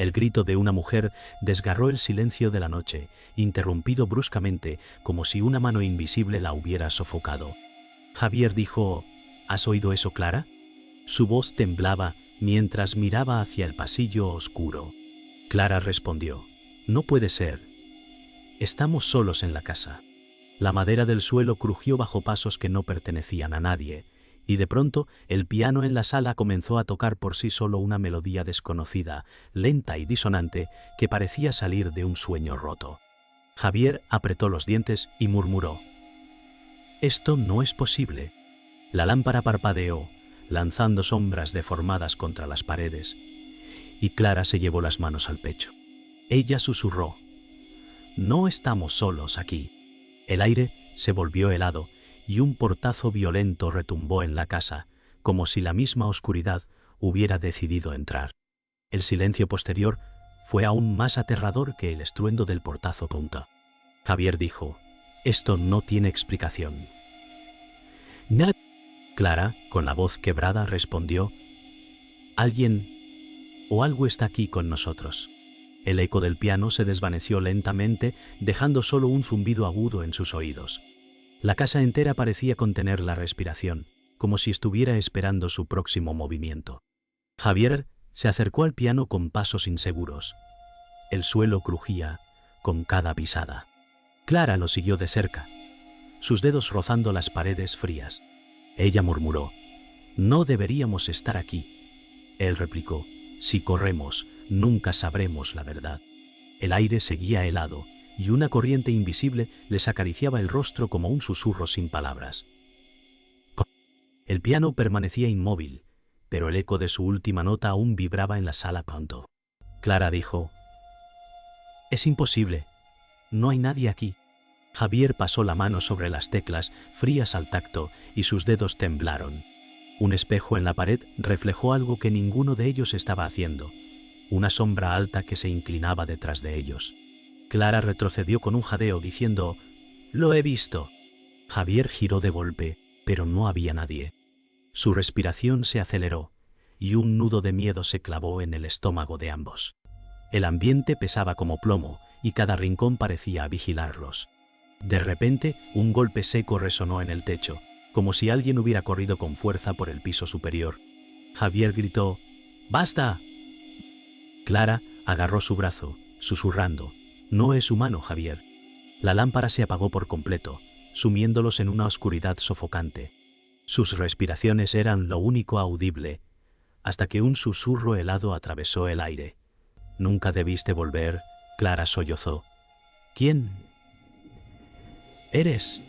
El grito de una mujer desgarró el silencio de la noche, interrumpido bruscamente, como si una mano invisible la hubiera sofocado. Javier dijo: ¿Has oído eso, Clara? Su voz temblaba mientras miraba hacia el pasillo oscuro. Clara respondió: No puede ser. Estamos solos en la casa. La madera del suelo crujió bajo pasos que no pertenecían a nadie, y de pronto el piano en la sala comenzó a tocar por sí solo una melodía desconocida, lenta y disonante, que parecía salir de un sueño roto. Javier apretó los dientes y murmuró: «Esto no es posible». La lámpara parpadeó, lanzando sombras deformadas contra las paredes, y Clara se llevó las manos al pecho. Ella susurró: «No estamos solos aquí». El aire se volvió helado, y un portazo violento retumbó en la casa, como si la misma oscuridad hubiera decidido entrar. El silencio posterior fue aún más aterrador que el estruendo del portazo. Javier dijo: «Esto no tiene explicación». «Nada». Clara, con la voz quebrada, respondió: «Alguien o algo está aquí con nosotros». El eco del piano se desvaneció lentamente, dejando solo un zumbido agudo en sus oídos. La casa entera parecía contener la respiración, como si estuviera esperando su próximo movimiento. Javier se acercó al piano con pasos inseguros. El suelo crujía con cada pisada. Clara lo siguió de cerca, sus dedos rozando las paredes frías. Ella murmuró: «No deberíamos estar aquí». Él replicó: «Si corremos, nunca sabremos la verdad». El aire seguía helado, y una corriente invisible les acariciaba el rostro como un susurro sin palabras. El piano permanecía inmóvil, pero el eco de su última nota aún vibraba en la sala. Pronto Clara dijo: «Es imposible. No hay nadie aquí». Javier pasó la mano sobre las teclas, frías al tacto, y sus dedos temblaron. Un espejo en la pared reflejó algo que ninguno de ellos estaba haciendo: una sombra alta que se inclinaba detrás de ellos. Clara retrocedió con un jadeo diciendo: «Lo he visto». Javier giró de golpe, pero no había nadie. Su respiración se aceleró, y un nudo de miedo se clavó en el estómago de ambos. El ambiente pesaba como plomo, y cada rincón parecía vigilarlos. De repente, un golpe seco resonó en el techo, como si alguien hubiera corrido con fuerza por el piso superior. Javier gritó: «¡Basta!». Clara agarró su brazo, susurrando: «No es humano, Javier». La lámpara se apagó por completo, sumiéndolos en una oscuridad sofocante. Sus respiraciones eran lo único audible, hasta que un susurro helado atravesó el aire. «Nunca debiste volver», Clara sollozó. «¿Quién eres?».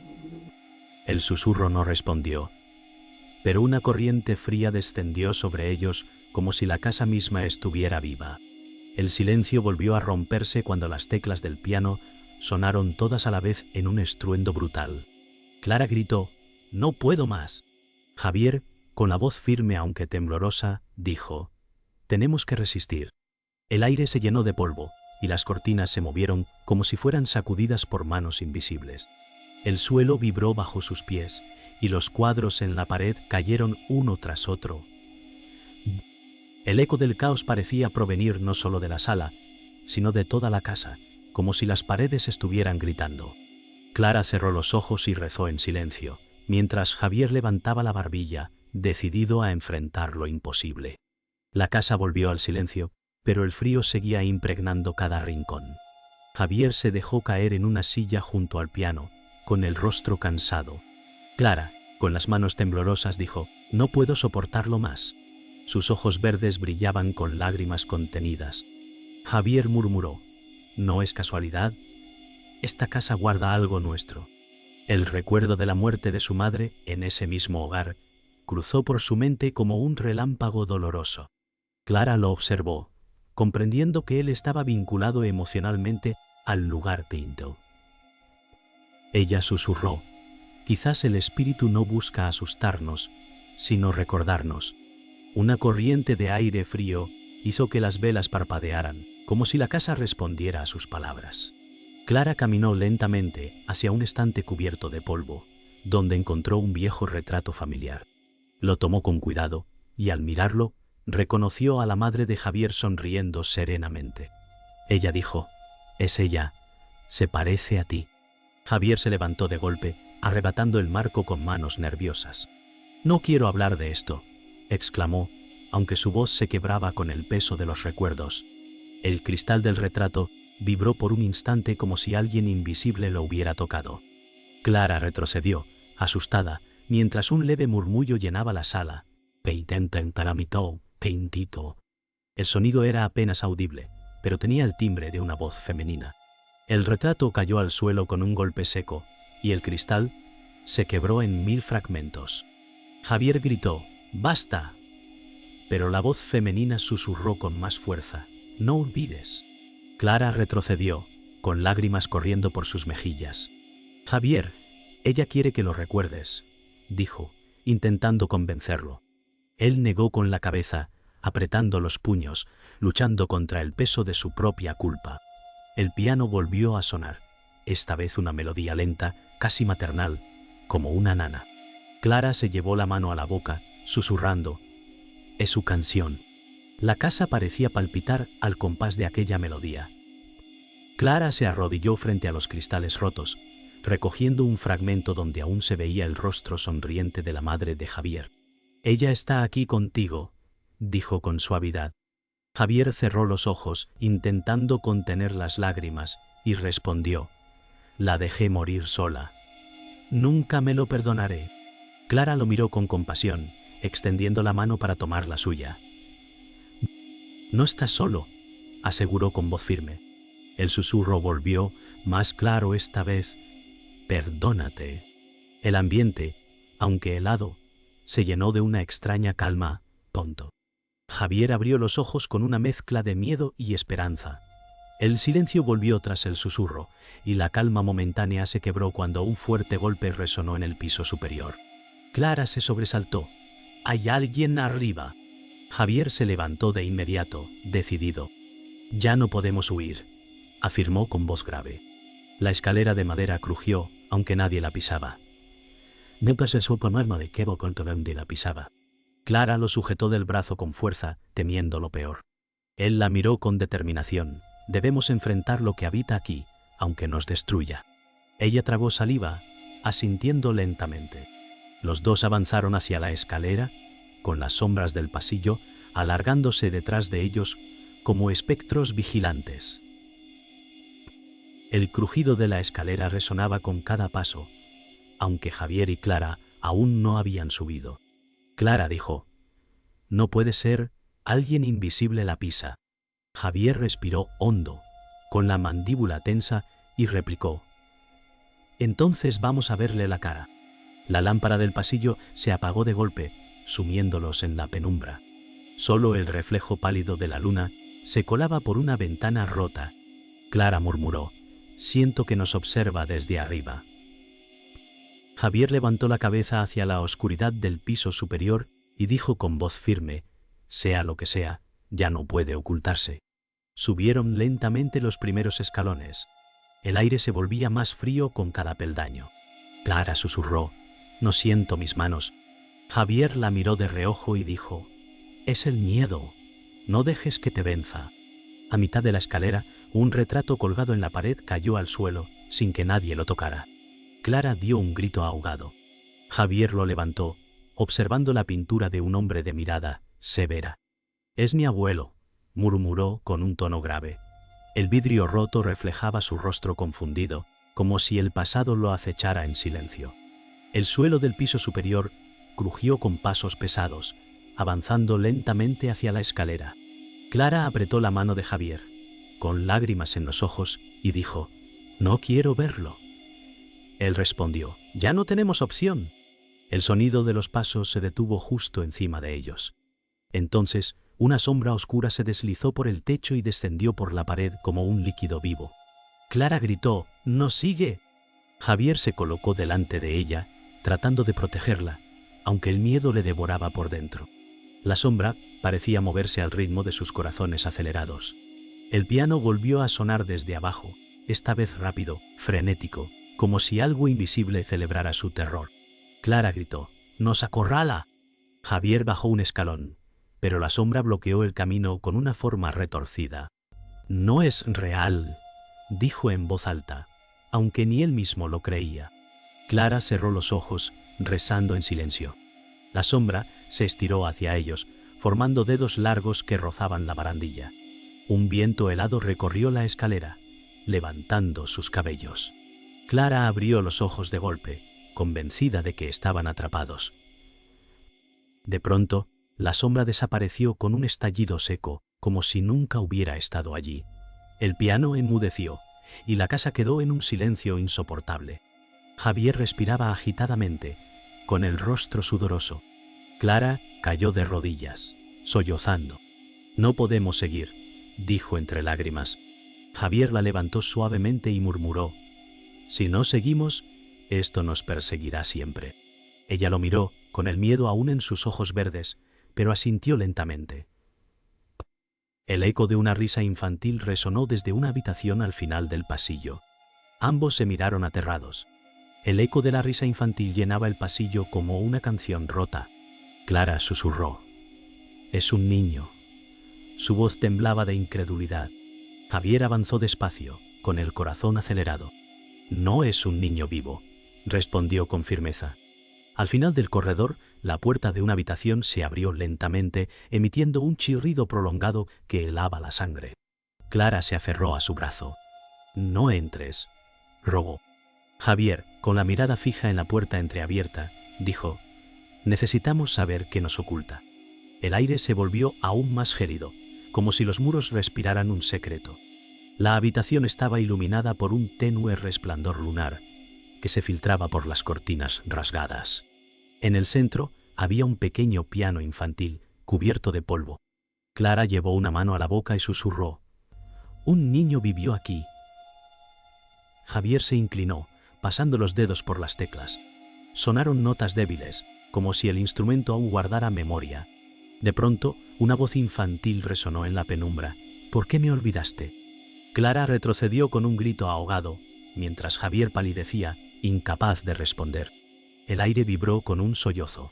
El susurro no respondió, pero una corriente fría descendió sobre ellos como si la casa misma estuviera viva. El silencio volvió a romperse cuando las teclas del piano sonaron todas a la vez en un estruendo brutal. Clara gritó: «No puedo más». Javier, con la voz firme aunque temblorosa, dijo: «Tenemos que resistir». El aire se llenó de polvo, y las cortinas se movieron como si fueran sacudidas por manos invisibles. El suelo vibró bajo sus pies, y los cuadros en la pared cayeron uno tras otro. El eco del caos parecía provenir no solo de la sala, sino de toda la casa, como si las paredes estuvieran gritando. Clara cerró los ojos y rezó en silencio, mientras Javier levantaba la barbilla, decidido a enfrentar lo imposible. La casa volvió al silencio, pero el frío seguía impregnando cada rincón. Javier se dejó caer en una silla junto al piano, con el rostro cansado. Clara, con las manos temblorosas, dijo: «No puedo soportarlo más». Sus ojos verdes brillaban con lágrimas contenidas. Javier murmuró: «No es casualidad. Esta casa guarda algo nuestro». El recuerdo de la muerte de su madre en ese mismo hogar cruzó por su mente como un relámpago doloroso. Clara lo observó, comprendiendo que él estaba vinculado emocionalmente al lugar pinto. Ella susurró: «Quizás el espíritu no busca asustarnos, sino recordarnos». Una corriente de aire frío hizo que las velas parpadearan, como si la casa respondiera a sus palabras. Clara caminó lentamente hacia un estante cubierto de polvo, donde encontró un viejo retrato familiar. Lo tomó con cuidado, y al mirarlo, Reconoció a la madre de Javier sonriendo serenamente. Ella dijo: «Es ella. Se parece a ti». Javier se levantó de golpe, arrebatando el marco con manos nerviosas. «No quiero hablar de esto», exclamó, aunque su voz se quebraba con el peso de los recuerdos. El cristal del retrato vibró por un instante como si alguien invisible lo hubiera tocado. Clara retrocedió, asustada, mientras un leve murmullo llenaba la sala. «Peintento, peintito». El sonido era apenas audible, pero tenía el timbre de una voz femenina. El retrato cayó al suelo con un golpe seco, y el cristal se quebró en 1000 fragmentos. Javier gritó: «¡Basta!». Pero la voz femenina susurró con más fuerza: «No olvides». Clara retrocedió, con lágrimas corriendo por sus mejillas. «Javier, ella quiere que lo recuerdes», dijo, intentando convencerlo. Él negó con la cabeza, apretando los puños, luchando contra el peso de su propia culpa. El piano volvió a sonar, esta vez una melodía lenta, casi maternal, como una nana. Clara se llevó la mano a la boca, susurrando: «Es su canción». La casa parecía palpitar al compás de aquella melodía. Clara se arrodilló frente a los cristales rotos, recogiendo un fragmento donde aún se veía el rostro sonriente de la madre de Javier. «Ella está aquí contigo», dijo con suavidad. Javier cerró los ojos, intentando contener las lágrimas, y respondió: «La dejé morir sola. Nunca me lo perdonaré». Clara lo miró con compasión, extendiendo la mano para tomar la suya. «No estás solo», aseguró con voz firme. El susurro volvió, más claro esta vez: «Perdónate». El ambiente, aunque helado, se llenó de una extraña calma. Tonto. Javier abrió los ojos con una mezcla de miedo y esperanza. El silencio volvió tras el susurro, y la calma momentánea se quebró cuando un fuerte golpe resonó en el piso superior. Clara se sobresaltó. «Hay alguien arriba». Javier se levantó de inmediato, decidido. «Ya no podemos huir», afirmó con voz grave. La escalera de madera crujió, aunque nadie la pisaba. Nunca se supo más de qué contra dónde la pisaba. Clara lo sujetó del brazo con fuerza, temiendo lo peor. Él la miró con determinación. «Debemos enfrentar lo que habita aquí, aunque nos destruya». Ella tragó saliva, asintiendo lentamente. Los dos avanzaron hacia la escalera, con las sombras del pasillo alargándose detrás de ellos como espectros vigilantes. El crujido de la escalera resonaba con cada paso, aunque Javier y Clara aún no habían subido. Clara dijo: «No puede ser, alguien invisible la pisa». Javier respiró hondo, con la mandíbula tensa, y replicó: «Entonces vamos a verle la cara». La lámpara del pasillo se apagó de golpe, sumiéndolos en la penumbra. Solo el reflejo pálido de la luna se colaba por una ventana rota. Clara murmuró: «Siento que nos observa desde arriba». Javier levantó la cabeza hacia la oscuridad del piso superior y dijo con voz firme: «Sea lo que sea, ya no puede ocultarse». Subieron lentamente los primeros escalones. El aire se volvía más frío con cada peldaño. Clara susurró: «No siento mis manos». Javier la miró de reojo y dijo: «Es el miedo. No dejes que te venza». A mitad de la escalera, un retrato colgado en la pared cayó al suelo, sin que nadie lo tocara. Clara dio un grito ahogado. Javier lo levantó, observando la pintura de un hombre de mirada severa. «Es mi abuelo», murmuró con un tono grave. El vidrio roto reflejaba su rostro confundido, como si el pasado lo acechara en silencio. El suelo del piso superior crujió con pasos pesados, avanzando lentamente hacia la escalera. Clara apretó la mano de Javier, con lágrimas en los ojos, y dijo: «No quiero verlo». Él respondió: «Ya no tenemos opción». El sonido de los pasos se detuvo justo encima de ellos. Entonces, una sombra oscura se deslizó por el techo y descendió por la pared como un líquido vivo. Clara gritó: «¡Nos sigue!». Javier se colocó delante de ella, tratando de protegerla, aunque el miedo le devoraba por dentro. La sombra parecía moverse al ritmo de sus corazones acelerados. El piano volvió a sonar desde abajo, esta vez rápido, frenético, como si algo invisible celebrara su terror. Clara gritó: «¡Nos acorrala!». Javier bajó un escalón, pero la sombra bloqueó el camino con una forma retorcida. «No es real», dijo en voz alta, aunque ni él mismo lo creía. Clara cerró los ojos, rezando en silencio. La sombra se estiró hacia ellos, formando dedos largos que rozaban la barandilla. Un viento helado recorrió la escalera, levantando sus cabellos. Clara abrió los ojos de golpe, convencida de que estaban atrapados. De pronto, la sombra desapareció con un estallido seco, como si nunca hubiera estado allí. El piano enmudeció, y la casa quedó en un silencio insoportable. Javier respiraba agitadamente, con el rostro sudoroso. Clara cayó de rodillas, sollozando. «No podemos seguir», dijo entre lágrimas. Javier la levantó suavemente y murmuró: «Si no seguimos, esto nos perseguirá siempre». Ella lo miró, con el miedo aún en sus ojos verdes, pero asintió lentamente. El eco de una risa infantil resonó desde una habitación al final del pasillo. Ambos se miraron aterrados. El eco de la risa infantil llenaba el pasillo como una canción rota. Clara susurró: «Es un niño». Su voz temblaba de incredulidad. Javier avanzó despacio, con el corazón acelerado. «No es un niño vivo», respondió con firmeza. Al final del corredor, la puerta de una habitación se abrió lentamente, emitiendo un chirrido prolongado que helaba la sangre. Clara se aferró a su brazo. «No entres», rogó. Javier, con la mirada fija en la puerta entreabierta, dijo: «Necesitamos saber qué nos oculta». El aire se volvió aún más gélido, como si los muros respiraran un secreto. La habitación estaba iluminada por un tenue resplandor lunar, que se filtraba por las cortinas rasgadas. En el centro había un pequeño piano infantil, cubierto de polvo. Clara llevó una mano a la boca y susurró: «Un niño vivió aquí». Javier se inclinó, pasando los dedos por las teclas. Sonaron notas débiles, como si el instrumento aún guardara memoria. De pronto, una voz infantil resonó en la penumbra: «¿Por qué me olvidaste?». Clara retrocedió con un grito ahogado, mientras Javier palidecía, incapaz de responder. El aire vibró con un sollozo.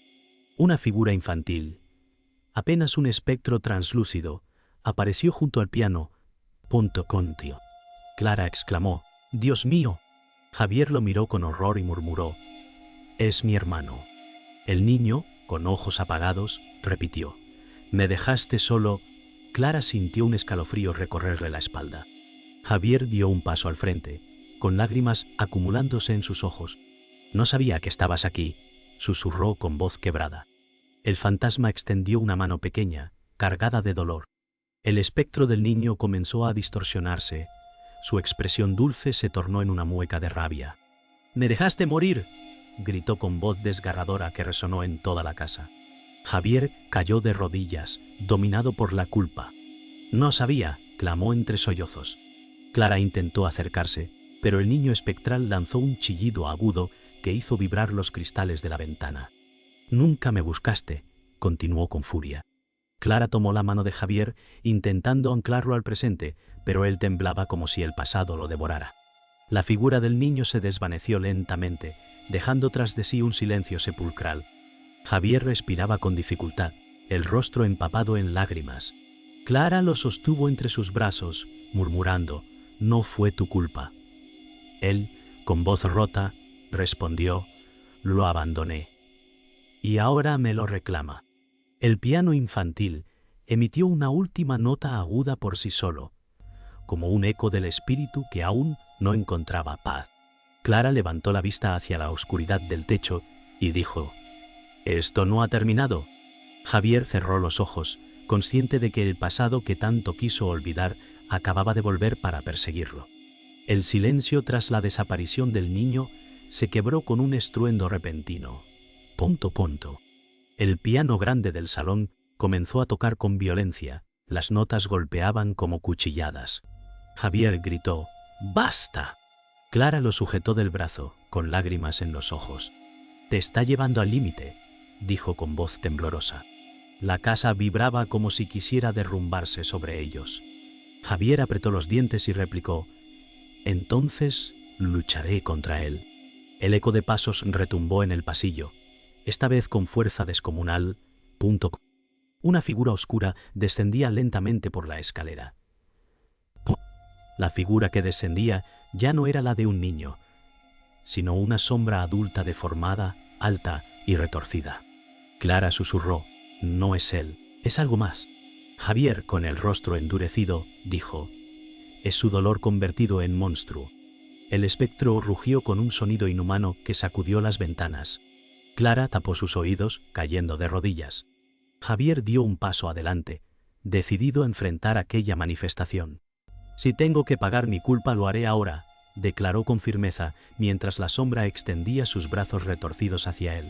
Una figura infantil, apenas un espectro translúcido, apareció junto al piano. «Punto contio». Clara exclamó: «¡Dios mío!». Javier lo miró con horror y murmuró: «Es mi hermano». El niño, con ojos apagados, repitió: «Me dejaste solo». Clara sintió un escalofrío recorrerle la espalda. Javier dio un paso al frente, con lágrimas acumulándose en sus ojos. «No sabía que estabas aquí», susurró con voz quebrada. El fantasma extendió una mano pequeña, cargada de dolor. El espectro del niño comenzó a distorsionarse. Su expresión dulce se tornó en una mueca de rabia. «¡Me dejaste morir!», gritó con voz desgarradora que resonó en toda la casa. Javier cayó de rodillas, dominado por la culpa. «No sabía», clamó entre sollozos. Clara intentó acercarse, pero el niño espectral lanzó un chillido agudo que hizo vibrar los cristales de la ventana. «Nunca me buscaste», continuó con furia. Clara tomó la mano de Javier, intentando anclarlo al presente, pero él temblaba como si el pasado lo devorara. La figura del niño se desvaneció lentamente, dejando tras de sí un silencio sepulcral. Javier respiraba con dificultad, el rostro empapado en lágrimas. Clara lo sostuvo entre sus brazos, murmurando: «No fue tu culpa». Él, con voz rota, respondió: «Lo abandoné. Y ahora me lo reclama». El piano infantil emitió una última nota aguda por sí solo, como un eco del espíritu que aún no encontraba paz. Clara levantó la vista hacia la oscuridad del techo y dijo: «¿Esto no ha terminado?». Javier cerró los ojos, consciente de que el pasado que tanto quiso olvidar acababa de volver para perseguirlo. El silencio tras la desaparición del niño se quebró con un estruendo repentino. Punto. El piano grande del salón comenzó a tocar con violencia, las notas golpeaban como cuchilladas. Javier gritó: «¡Basta!». Clara lo sujetó del brazo, con lágrimas en los ojos. «Te está llevando al límite», dijo con voz temblorosa. La casa vibraba como si quisiera derrumbarse sobre ellos. Javier apretó los dientes y replicó: «Entonces lucharé contra él». El eco de pasos retumbó en el pasillo, esta vez con fuerza descomunal. Una figura oscura descendía lentamente por la escalera. La figura que descendía ya no era la de un niño, sino una sombra adulta deformada, alta y retorcida. Clara susurró: «No es él, es algo más». Javier, con el rostro endurecido, dijo: «Es su dolor convertido en monstruo». El espectro rugió con un sonido inhumano que sacudió las ventanas. Clara tapó sus oídos, cayendo de rodillas. Javier dio un paso adelante, decidido a enfrentar aquella manifestación. «Si tengo que pagar mi culpa, lo haré ahora», declaró con firmeza, mientras la sombra extendía sus brazos retorcidos hacia él.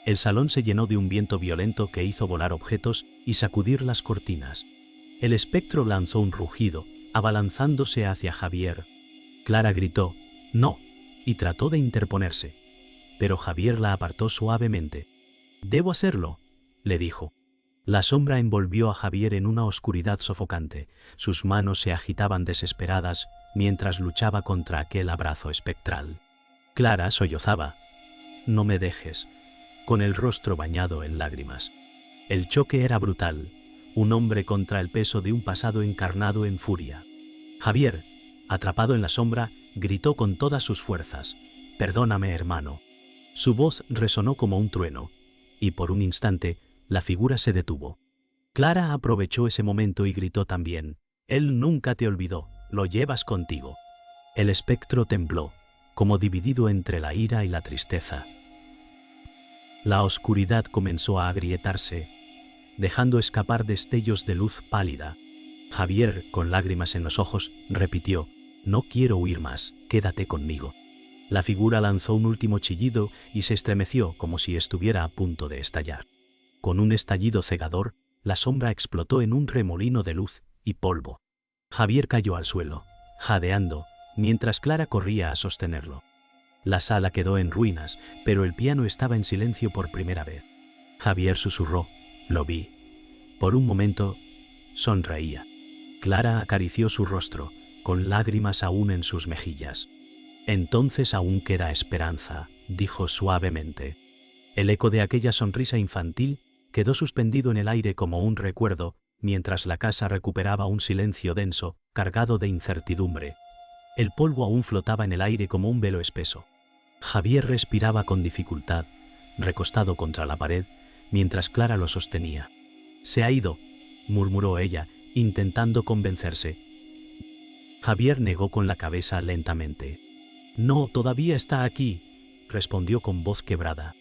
El salón se llenó de un viento violento que hizo volar objetos y sacudir las cortinas. El espectro lanzó un rugido, abalanzándose hacia Javier. Clara gritó: «¡No!» y trató de interponerse, pero Javier la apartó suavemente. «Debo hacerlo», le dijo. La sombra envolvió a Javier en una oscuridad sofocante. Sus manos se agitaban desesperadas mientras luchaba contra aquel abrazo espectral. Clara sollozaba: «No me dejes», con el rostro bañado en lágrimas. El choque era brutal, un hombre contra el peso de un pasado encarnado en furia. Javier, atrapado en la sombra, gritó con todas sus fuerzas: «Perdóname, hermano». Su voz resonó como un trueno, y por un instante la figura se detuvo. Clara aprovechó ese momento y gritó también: «Él nunca te olvidó, lo llevas contigo». El espectro tembló, como dividido entre la ira y la tristeza. La oscuridad comenzó a agrietarse, dejando escapar destellos de luz pálida. Javier, con lágrimas en los ojos, repitió: «No quiero huir más, quédate conmigo». La figura lanzó un último chillido y se estremeció como si estuviera a punto de estallar. Con un estallido cegador, la sombra explotó en un remolino de luz y polvo. Javier cayó al suelo, jadeando, mientras Clara corría a sostenerlo. La sala quedó en ruinas, pero el piano estaba en silencio por primera vez. Javier susurró: «Lo vi». Por un momento, sonreía. Clara acarició su rostro, con lágrimas aún en sus mejillas. «Entonces aún queda esperanza», dijo suavemente. El eco de aquella sonrisa infantil quedó suspendido en el aire como un recuerdo, mientras la casa recuperaba un silencio denso, cargado de incertidumbre. El polvo aún flotaba en el aire como un velo espeso. Javier respiraba con dificultad, recostado contra la pared, mientras Clara lo sostenía. «Se ha ido», murmuró ella, intentando convencerse. Javier negó con la cabeza lentamente. «No, todavía está aquí», respondió con voz quebrada.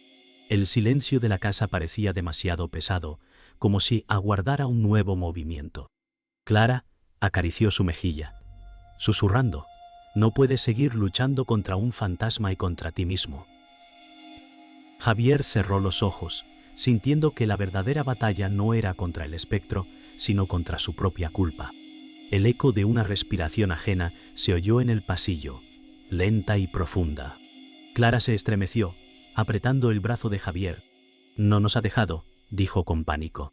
El silencio de la casa parecía demasiado pesado, como si aguardara un nuevo movimiento. Clara acarició su mejilla, susurrando: «No puedes seguir luchando contra un fantasma y contra ti mismo». Javier cerró los ojos, sintiendo que la verdadera batalla no era contra el espectro, sino contra su propia culpa. El eco de una respiración ajena se oyó en el pasillo, lenta y profunda. Clara se estremeció, apretando el brazo de Javier. «No nos ha dejado», dijo con pánico.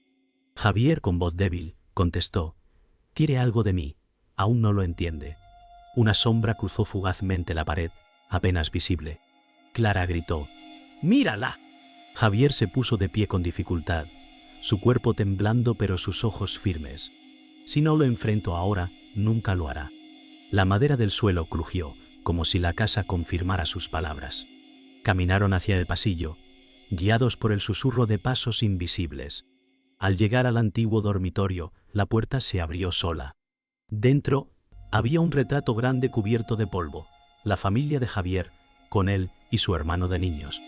Javier, con voz débil, contestó: «Quiere algo de mí, aún no lo entiende». Una sombra cruzó fugazmente la pared, apenas visible. Clara gritó: «¡Mírala!». Javier se puso de pie con dificultad, su cuerpo temblando pero sus ojos firmes. «Si no lo enfrento ahora, nunca lo hará». La madera del suelo crujió, como si la casa confirmara sus palabras. Caminaron hacia el pasillo, guiados por el susurro de pasos invisibles. Al llegar al antiguo dormitorio, la puerta se abrió sola. Dentro había un retrato grande cubierto de polvo, la familia de Javier, con él y su hermano de niños.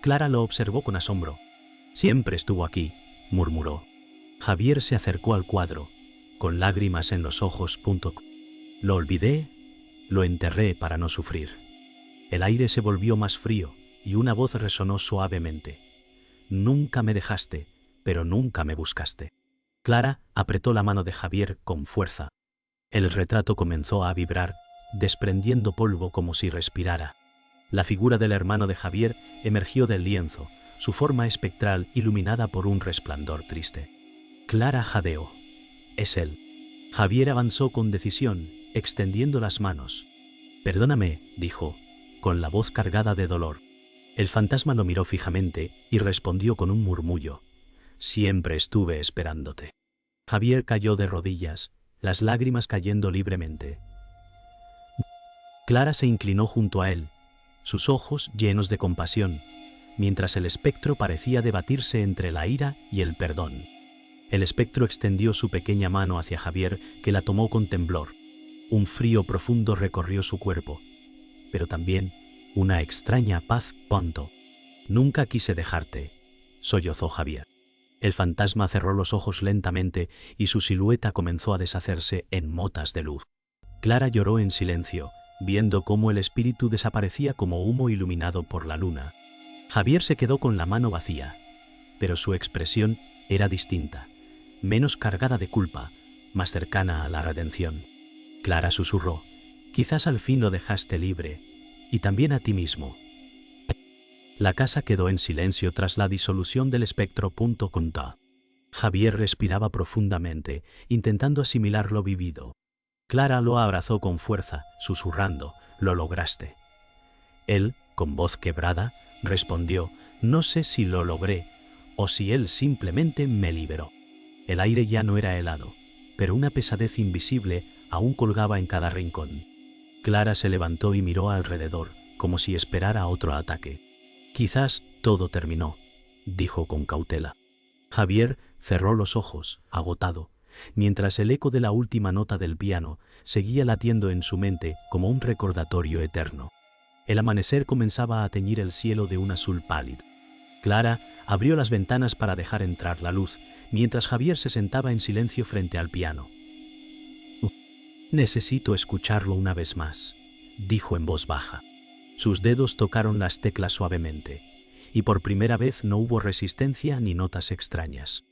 Clara lo observó con asombro. «Siempre estuvo aquí», murmuró. Javier se acercó al cuadro, con lágrimas en los ojos. «Lo olvidé, lo enterré para no sufrir». El aire se volvió más frío y una voz resonó suavemente: «Nunca me dejaste, pero nunca me buscaste». Clara apretó la mano de Javier con fuerza. El retrato comenzó a vibrar, desprendiendo polvo como si respirara. La figura del hermano de Javier emergió del lienzo, su forma espectral iluminada por un resplandor triste. Clara jadeó. «Es él». Javier avanzó con decisión, extendiendo las manos. «Perdóname», dijo, con la voz cargada de dolor. El fantasma lo miró fijamente y respondió con un murmullo: siempre estuve esperándote. Javier cayó de rodillas, las lágrimas cayendo libremente. Clara se inclinó junto a él, sus ojos llenos de compasión, mientras el espectro parecía debatirse entre la ira y el perdón. El espectro extendió su pequeña mano hacia Javier, que la tomó con temblor. Un frío profundo recorrió su cuerpo, pero también una extraña paz. Pronto. Nunca quise dejarte, sollozó Javier. El fantasma cerró los ojos lentamente y su silueta comenzó a deshacerse en motas de luz. Clara lloró en silencio, viendo cómo el espíritu desaparecía como humo iluminado por la luna. Javier se quedó con la mano vacía, pero su expresión era distinta, menos cargada de culpa, más cercana a la redención. Clara susurró: quizás al fin lo dejaste libre, y también a ti mismo. La casa quedó en silencio tras la disolución del espectro. Conta. Javier respiraba profundamente, intentando asimilar lo vivido. Clara lo abrazó con fuerza, susurrando: lo lograste. Él, con voz quebrada, respondió: no sé si lo logré, o si él simplemente me liberó. El aire ya no era helado, pero una pesadez invisible aún colgaba en cada rincón. Clara se levantó y miró alrededor, como si esperara otro ataque. Quizás todo terminó, dijo con cautela. Javier cerró los ojos, agotado, mientras el eco de la última nota del piano seguía latiendo en su mente como un recordatorio eterno. El amanecer comenzaba a teñir el cielo de un azul pálido. Clara abrió las ventanas para dejar entrar la luz, mientras Javier se sentaba en silencio frente al piano. Necesito escucharlo una vez más, dijo en voz baja. Sus dedos tocaron las teclas suavemente, y por primera vez no hubo resistencia ni notas extrañas.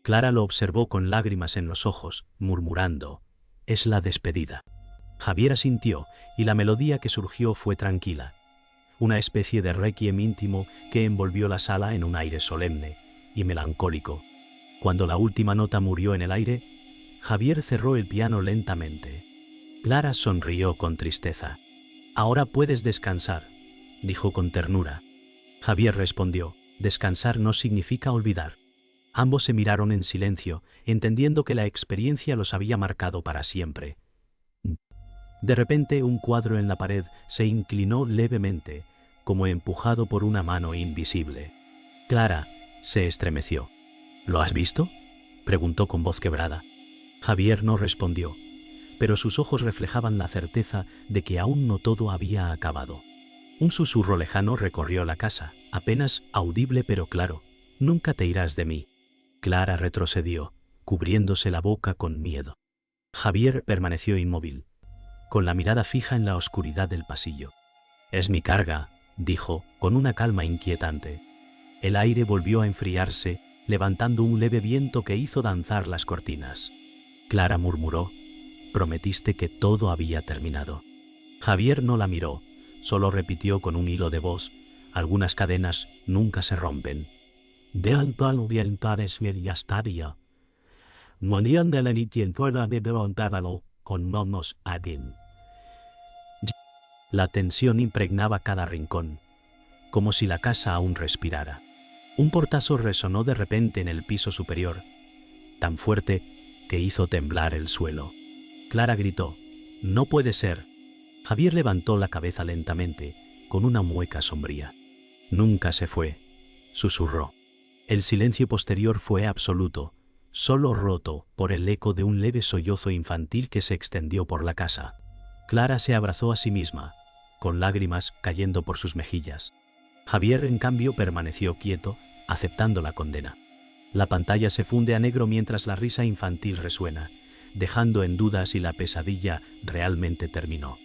Clara lo observó con lágrimas en los ojos, murmurando: es la despedida. Javier asintió, y la melodía que surgió fue tranquila, una especie de requiem íntimo que envolvió la sala en un aire solemne y melancólico. Cuando la última nota murió en el aire, Javier cerró el piano lentamente. Clara sonrió con tristeza. Ahora puedes descansar, dijo con ternura. Javier respondió: descansar no significa olvidar. Ambos se miraron en silencio, entendiendo que la experiencia los había marcado para siempre. De repente, un cuadro en la pared se inclinó levemente, como empujado por una mano invisible. Clara se estremeció. ¿Lo has visto?, preguntó con voz quebrada. Javier no respondió, pero sus ojos reflejaban la certeza de que aún no todo había acabado. Un susurro lejano recorrió la casa, apenas audible pero claro: nunca te irás de mí. Clara retrocedió, cubriéndose la boca con miedo. Javier permaneció inmóvil, con la mirada fija en la oscuridad del pasillo. Es mi carga, dijo, con una calma inquietante. El aire volvió a enfriarse, levantando un leve viento que hizo danzar las cortinas. Clara murmuró: prometiste que todo había terminado. Javier no la miró, solo repitió con un hilo de voz: algunas cadenas nunca se rompen. La tensión impregnaba cada rincón, como si la casa aún respirara. Un portazo resonó de repente en el piso superior, tan fuerte que hizo temblar el suelo. Clara gritó: «¡No puede ser!». Javier levantó la cabeza lentamente, con una mueca sombría. «Nunca se fue», susurró. El silencio posterior fue absoluto, solo roto por el eco de un leve sollozo infantil que se extendió por la casa. Clara se abrazó a sí misma, con lágrimas cayendo por sus mejillas. Javier, en cambio, permaneció quieto, aceptando la condena. La pantalla se funde a negro mientras la risa infantil resuena, dejando en duda si la pesadilla realmente terminó.